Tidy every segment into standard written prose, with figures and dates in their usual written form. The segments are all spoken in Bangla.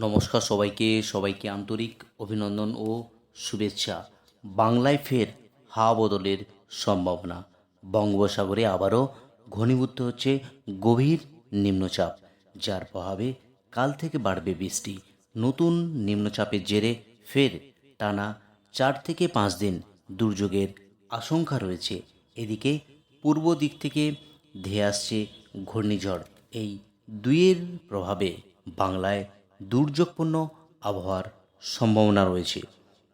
নমস্কার সবাইকে আন্তরিক অভিনন্দন ও শুভেচ্ছা। বাংলায় ফের হাওয়া বদলের সম্ভাবনা। বঙ্গোপসাগরে আবারও ঘনীভূত হচ্ছে গভীর নিম্নচাপ, যার প্রভাবে কাল থেকে বাড়বে বৃষ্টি। নতুন নিম্নচাপের জেরে ফের টানা 4 থেকে 5 দিন দুর্যোগের আশঙ্কা রয়েছে। এদিকে পূর্ব দিক থেকে ধেয়ে আসছে ঘূর্ণিঝড়। এই দুইয়ের প্রভাবে বাংলায় দুর্যোগপূর্ণ আবহাওয়ার সম্ভাবনা রয়েছে।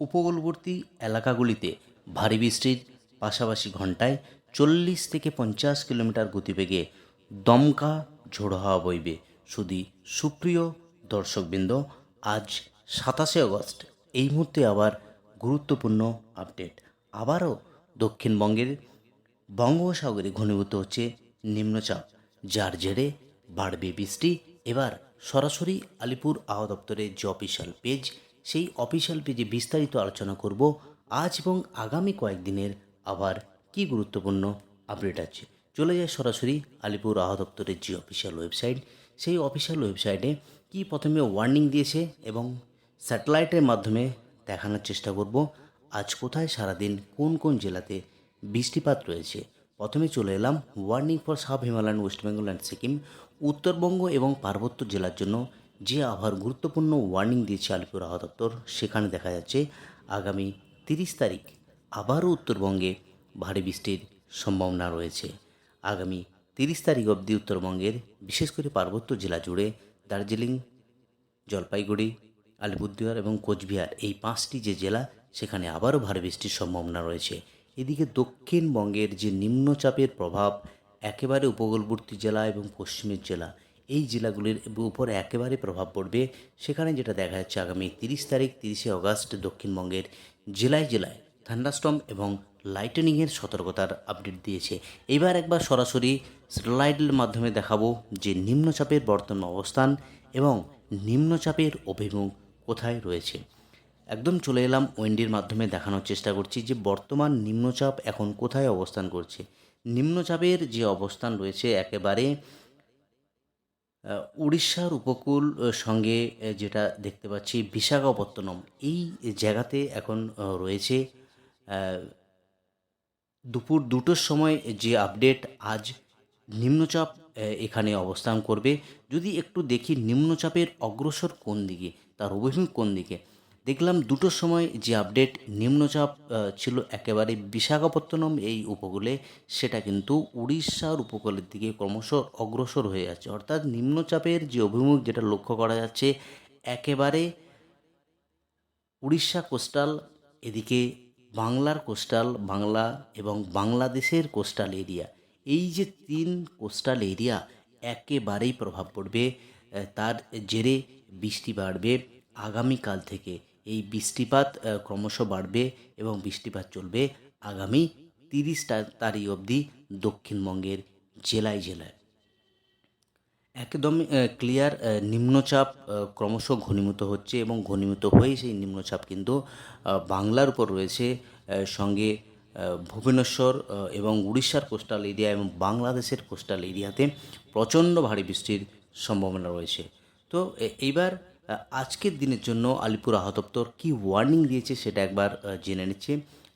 উপকূলবর্তী এলাকাগুলিতে ভারী বৃষ্টির পাশাপাশি ঘন্টায় 40 থেকে 50 কিলোমিটার গতিবেগে দমকা ঝোড়ো হাওয়া বইবে। শুধু সুপ্রিয় দর্শকবৃন্দ, আজ 27 আগস্ট, এই মুহূর্তে আবার গুরুত্বপূর্ণ আপডেট। আবারও দক্ষিণবঙ্গের বঙ্গোপসাগরে ঘনীভূত হচ্ছে নিম্নচাপ, যার জেরে বাড়বে বৃষ্টি। এবার সরাসরি আলিপুর আবহাওয়া দপ্তরের যে অফিসিয়াল পেজ, সেই অফিসিয়াল পেজে বিস্তারিত আলোচনা করব আজ এবং আগামী কয়েকদিনের আবার কি গুরুত্বপূর্ণ আপডেট আছে। চলে যায় সরাসরি আলিপুর আবহাওয়া দপ্তরের যে অফিসিয়াল ওয়েবসাইট, সেই অফিসিয়াল ওয়েবসাইটে কি প্রথমে ওয়ার্নিং দিয়েছে এবং স্যাটেলাইটের মাধ্যমে দেখানোর চেষ্টা করব আজ কোথায় সারাদিন কোন কোন জেলাতে বৃষ্টিপাত রয়েছে। প্রথমে চলে এলাম warning for sub Himalayan, West Bengal and Sikkim. Uttarbanga এবং পার্বত্য জেলার জন্য যে আবহাওয়ার গুরুত্বপূর্ণ ওয়ার্নিং দিয়েছে আলিপুর আবহাওয়া দপ্তর, সেখানে দেখা যাচ্ছে আগামী 30 তারিখ আবারও উত্তরবঙ্গে ভারী বৃষ্টির সম্ভাবনা রয়েছে। আগামী 30 তারিখ অবধি উত্তরবঙ্গের বিশেষ করে পার্বত্য জেলা জুড়ে দার্জিলিং, জলপাইগুড়ি, আলিপুরদুয়ার এবং কোচবিহার, এই 5টি যে জেলা, সেখানে আবারও ভারী বৃষ্টির সম্ভাবনা রয়েছে। এদিকে দক্ষিণবঙ্গের যে নিম্নচাপের প্রভাব একেবারে উপকূলবর্তী জেলা এবং পশ্চিমের জেলা, এই জেলাগুলির উপর একেবারে প্রভাব পড়বে। সেখানে যেটা দেখা যাচ্ছে আগামী 30 তারিখ, 30 আগস্ট দক্ষিণবঙ্গের জেলায় জেলায় থান্ডারস্টর্ম এবং লাইটেনিংয়ের সতর্কতার আপডেট দিয়েছে। এবার একবার সরাসরি স্যাটেলাইটের মাধ্যমে দেখাবো যে নিম্নচাপের বর্তমান অবস্থান এবং নিম্নচাপের অভিমুখ কোথায় রয়েছে। একদম চলে এলাম ওয়েন্ডির মাধ্যমে দেখানোর চেষ্টা করছি যে বর্তমান নিম্নচাপ এখন কোথায় অবস্থান করছে। নিম্নচাপের যে অবস্থান রয়েছে একেবারে উড়িষ্যার উপকূল সঙ্গে যেটা দেখতে পাচ্ছি বিশাখাপত্তনম, এই জায়গাতে এখন রয়েছে। দুপুর 2টোর সময় যে আপডেট, আজ নিম্নচাপ এখানে অবস্থান করবে। যদি একটু দেখি নিম্নচাপের অগ্রসর কোন দিকে, তার অভিমুখ কোন দিকে, দেখলাম 2টোর সময় যে আপডেট নিম্নচাপ ছিল একেবারে বিশাখাপত্তনম এই উপকূলে, সেটা কিন্তু উড়িষ্যার উপকূলের দিকে ক্রমশ অগ্রসর হয়ে যাচ্ছে। অর্থাৎ নিম্নচাপের যে অভিমুখ যেটা লক্ষ্য করা যাচ্ছে একেবারে উড়িষ্যা কোস্টাল, এদিকে বাংলার কোস্টাল, বাংলা এবং বাংলাদেশের কোস্টাল এরিয়া, এই যে 3 কোস্টাল এরিয়া একেবারেই প্রভাব পড়বে। তার জেরে বৃষ্টি বাড়বে আগামীকাল থেকে। এই বৃষ্টিপাত ক্রমশ বাড়বে এবং বৃষ্টিপাত চলবে আগামী 30 তারিখ অবধি দক্ষিণবঙ্গের জেলায় জেলায়। একদম ক্লিয়ার, নিম্নচাপ ক্রমশ ঘনীভূত হচ্ছে এবং ঘনীভূত হয়ে সেই নিম্নচাপ কিন্তু বাংলার উপর রয়েছে, সঙ্গে ভুবনেশ্বর এবং উড়িষ্যার কোস্টাল এরিয়া এবং বাংলাদেশের কোস্টাল এরিয়াতে প্রচণ্ড ভারী বৃষ্টির সম্ভাবনা রয়েছে। তো এইবার আজকের দিনের জন্য আলিপুর আবহাওয়া দপ্তর কী ওয়ার্নিং দিয়েছে সেটা একবার জেনে নিচ্ছে।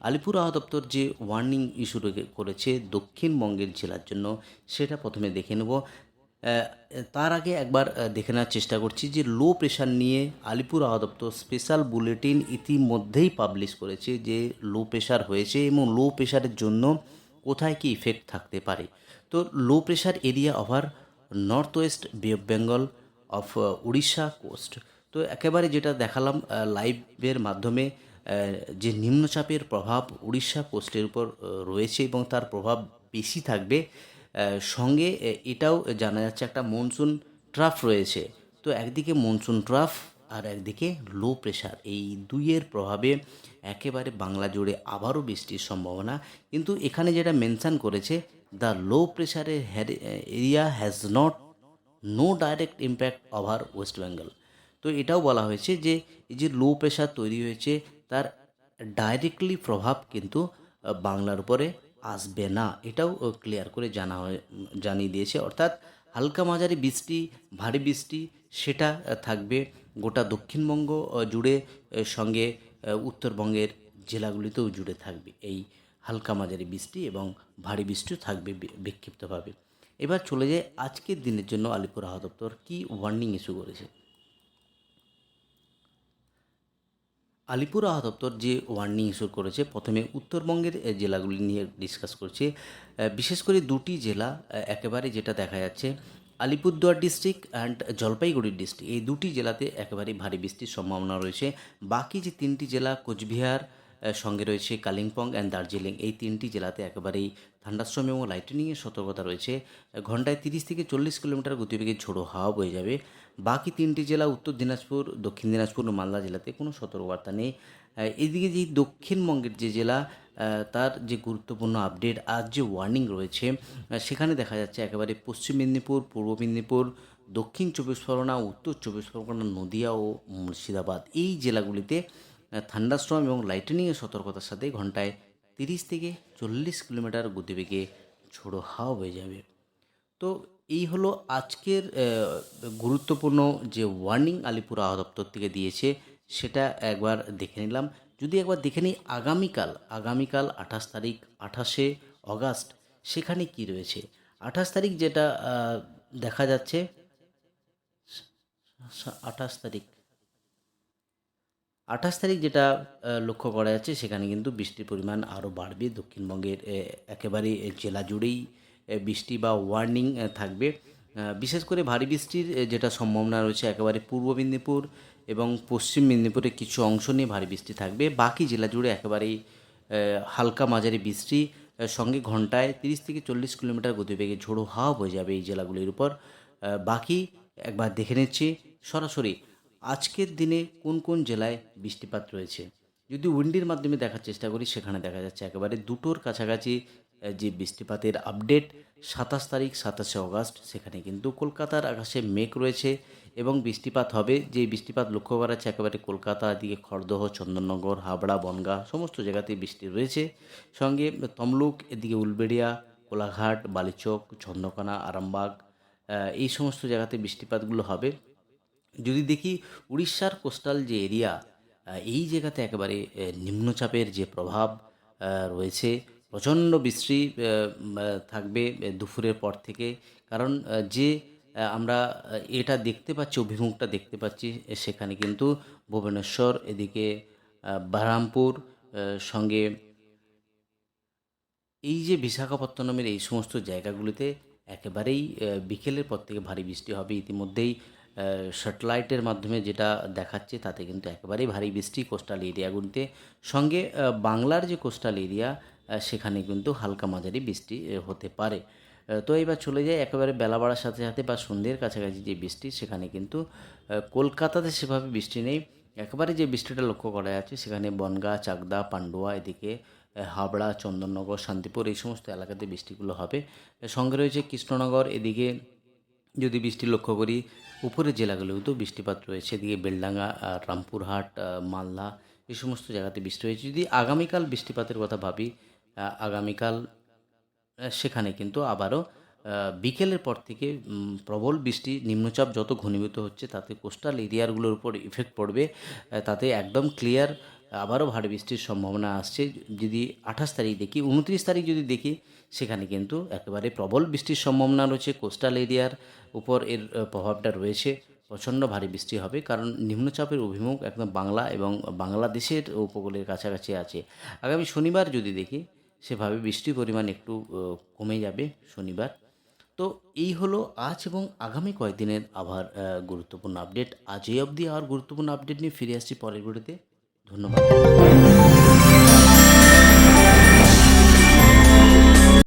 আলিপুর আবহাওয়া দপ্তর যে ওয়ার্নিং ইস্যু করেছে দক্ষিণবঙ্গের জেলার জন্য, সেটা প্রথমে দেখে নেব। তার আগে একবার দেখে নেওয়ার চেষ্টা করছি যে লো প্রেশার নিয়ে আলিপুর আবহাওয়া দপ্তর স্পেশাল বুলেটিন ইতিমধ্যেই পাবলিশ করেছে যে লো প্রেশার হয়েছে এবং লো প্রেশারের জন্য কোথায় কী ইফেক্ট থাকতে পারে। তো low pressure area over north west bay of Bengal off Orissa coast. তো একেবারে যেটা দেখালাম লাইভের মাধ্যমে, যে নিম্নচাপের প্রভাব উড়িষ্যা কোস্টের উপর রয়েছে এবং তার প্রভাব বেশি থাকবে। সঙ্গে এটাও জানা যাচ্ছে একটা মনসুন ট্রাফ রয়েছে। তো একদিকে মনসুন ট্রাফ আর একদিকে লো প্রেশার, এই দুইয়ের প্রভাবে একেবারে বাংলা জুড়ে আবারও বৃষ্টির সম্ভাবনা। কিন্তু এখানে যেটা মেনশান করেছে, দ্য লো প্রেশারের area has no direct impact over West Bengal. তো এটাও বলা হয়েছে যে এই যে লো প্রেশার তৈরি হয়েছে তার ডাইরেক্টলি প্রভাব কিন্তু বাংলার উপরে আসবে না, এটাও ক্লিয়ার করে জানিয়ে দিয়েছে। অর্থাৎ হালকা মাঝারি বৃষ্টি, ভারী বৃষ্টি সেটা থাকবে গোটা দক্ষিণবঙ্গ জুড়ে সঙ্গে উত্তরবঙ্গের জেলাগুলিতেও জুড়ে থাকবে এই হালকা মাঝারি বৃষ্টি এবং ভারী বৃষ্টিও থাকবে বিক্ষিপ্তভাবে। এবার চলে যায় আজকের দিনের জন্য আলিপুর আবহাওয়া দপ্তর কী ওয়ার্নিং ইস্যু করেছে। আলিপুর আবহাওয়া দপ্তর যে ওয়ার্নিং ইস্যু করেছে, প্রথমে উত্তরবঙ্গের জেলাগুলি নিয়ে ডিসকাস করছে। বিশেষ করে দুটি জেলা একেবারে যেটা দেখা যাচ্ছে, Alipurduar district and Jalpaiguri district, এই দুটি জেলাতে একেবারেই ভারী বৃষ্টির সম্ভাবনা রয়েছে। বাকি যে তিনটি জেলা কোচবিহার, সঙ্গে রয়েছে কালিম্পং অ্যান্ড দার্জিলিং, এই তিনটি জেলাতে একেবারেই থান্ডারস্টর্ম এবং লাইটেনিংয়ের সতর্কতা রয়েছে। ঘন্টায় 30 থেকে 40 কিলোমিটার গতিবেগে ঝোড়ো হাওয়া বয়ে যাবে। বাকি তিনটি জেলা উত্তর দিনাজপুর, দক্ষিণ দিনাজপুর ও মালদা জেলাতে কোনো সতর্কবার্তা নেই। এদিকে যে দক্ষিণবঙ্গের যে জেলা, তার যে গুরুত্বপূর্ণ আপডেট, আজ যে ওয়ার্নিং রয়েছে, সেখানে দেখা যাচ্ছে একেবারে পশ্চিম মেদিনীপুর, পূর্ব মেদিনীপুর, দক্ষিণ 24 পরগনা, উত্তর 24 পরগনা, নদিয়া ও মুর্শিদাবাদ, এই জেলাগুলিতে থান্ডারস্টর্ম এবং লাইটেনিংয়ের সতর্কতার সাথে ঘন্টায় 30 থেকে 40 কিলোমিটার গতিবেগে ঝোড়ো হাওয়া বয়ে যাবে। তো এই হলো আজকের গুরুত্বপূর্ণ যে ওয়ার্নিং আলিপুর আবহাওয়া দপ্তর থেকে দিয়েছে, সেটা একবার দেখে নিলাম। যদি একবার দেখে নিই আগামীকাল 28 তারিখ, 28শে অগাস্ট, সেখানে কি রয়েছে। 28 তারিখ যেটা দেখা যাচ্ছে, 28 তারিখ 28 তারিখ যেটা লক্ষ্য করা যাচ্ছে, সেখানে কিন্তু বৃষ্টির পরিমাণ আরও বাড়বে। দক্ষিণবঙ্গের একেবারে জেলা জুড়েই বৃষ্টি বা ওয়ার্নিং থাকবে। বিশেষ করে ভারী বৃষ্টির যেটা সম্ভাবনা রয়েছে, একেবারে পূর্ব মেদিনীপুর এবং পশ্চিম মেদিনীপুরের কিছু অংশ নিয়ে ভারী বৃষ্টি থাকবে। বাকি জেলা জুড়ে একেবারেই হালকা মাঝারি বৃষ্টি, সঙ্গে ঘন্টায় 30 থেকে 40 কিলোমিটার গতিবেগে ঝোড়ো হাওয়া বয়ে যাবে এই জেলাগুলির উপর। বাকি একবার দেখে নিচ্ছি সরাসরি আজকের দিনে কোন কোন জেলায় বৃষ্টিপাত রয়েছে। যদি উইন্ডির মাধ্যমে দেখার চেষ্টা করি, সেখানে দেখা যাচ্ছে একেবারে দুটোর কাছাকাছি যে বৃষ্টিপাতের আপডেট। 27 তারিখ, 27শে অগাস্ট, সেখানে কিন্তু কলকাতার আকাশে মেঘ রয়েছে এবং বৃষ্টিপাত হবে। যে বৃষ্টিপাত লক্ষ্য করা যাচ্ছে একেবারে কলকাতা, এদিকে খড়দহ, চন্দননগর, হাবড়া, বনগাঁ, সমস্ত জায়গাতেই বৃষ্টি রয়েছে। সঙ্গে তমলুক, এদিকে উলবেড়িয়া, কোলাঘাট, বালিচক, চন্দ্রকোনা, আরামবাগ, এই সমস্ত জায়গাতে বৃষ্টিপাতগুলো হবে। যদি দেখি উড়িষ্যার কোস্টাল যে এরিয়া, এই জায়গাতে একেবারে নিম্নচাপের যে প্রভাব রয়েছে, প্রচণ্ড বৃষ্টি থাকবে দুপুরের পর থেকে। কারণ যে আমরা এটা দেখতে পাচ্ছি, অভিমুখটা দেখতে পাচ্ছি, সেখানে কিন্তু ভুবনেশ্বর, এদিকে বারহামপুর, সঙ্গে এই যে বিশাখাপত্তনমের এই সমস্ত জায়গাগুলিতে একেবারেই বিকেলের পর থেকে ভারী বৃষ্টি হবে। ইতিমধ্যেই স্যাটেলাইটের মাধ্যমে যেটা দেখাচ্ছে, তাতে কিন্তু একেবারেই ভারী বৃষ্টি কোস্টাল এরিয়াগুলিতে। সঙ্গে বাংলার যে কোস্টাল এরিয়া, সেখানে কিন্তু হালকা মাঝারি বৃষ্টি হতে পারে। তো এবার চলে যায় একেবারে বেলা বাড়ার সাথে সাথে বা সন্ধ্যের কাছাকাছি যে বৃষ্টি, সেখানে কিন্তু কলকাতাতে সেভাবে বৃষ্টি নেই। একেবারে যে বৃষ্টিটা লক্ষ্য করা যাচ্ছে, সেখানে বনগাঁ, চাকদা, পান্ডুয়া, এদিকে হাবড়া, চন্দননগর, শান্তিপুর, এই সমস্ত এলাকাতে বৃষ্টিগুলো হবে। সঙ্গে রয়েছে কৃষ্ণনগর, এদিকে যদি বৃষ্টি লক্ষ্য করি, উপরের জেলাগুলোতেও বৃষ্টিপাত রয়েছে। এদিকে বেলডাঙ্গা, রামপুরহাট, মালদা, এই সমস্ত জায়গাতে বৃষ্টি হয়েছে। যদি আগামীকাল বৃষ্টিপাতের কথা ভাবি, আগামীকাল সেখানে কিন্তু আবারও বিকেলের পর থেকে প্রবল বৃষ্টি, নিম্নচাপ যত ঘনীভূত হচ্ছে, তাতে কোস্টাল এরিয়াগুলোর উপর ইফেক্ট পড়বে। তাতে একদম ক্লিয়ার আবারও ভারী বৃষ্টির সম্ভাবনা আসছে। যদি 28 তারিখ দেখি, 29 তারিখ যদি দেখি, সেখানে কিন্তু একেবারে প্রবল বৃষ্টির সম্ভাবনা রয়েছে। কোস্টাল এরিয়ার উপর এর প্রভাবটা রয়েছে। প্রচণ্ড ভারী বৃষ্টি হবে, কারণ নিম্নচাপের অভিমুখ একদম বাংলা এবং বাংলাদেশের উপকূলের কাছাকাছি আছে। আগামী শনিবার যদি দেখি, সেভাবে বৃষ্টির পরিমাণ একটু কমে যাবে শনিবার। তো এই হলো আজ এবং আগামী কয়েকদিনের আবহাওয়ার গুরুত্বপূর্ণ আপডেট। আজ এই অবধি আর গুরুত্বপূর্ণ আপডেট নিয়ে ফিরে আসছি পরের ভিডিওতে। ধন্যবাদ।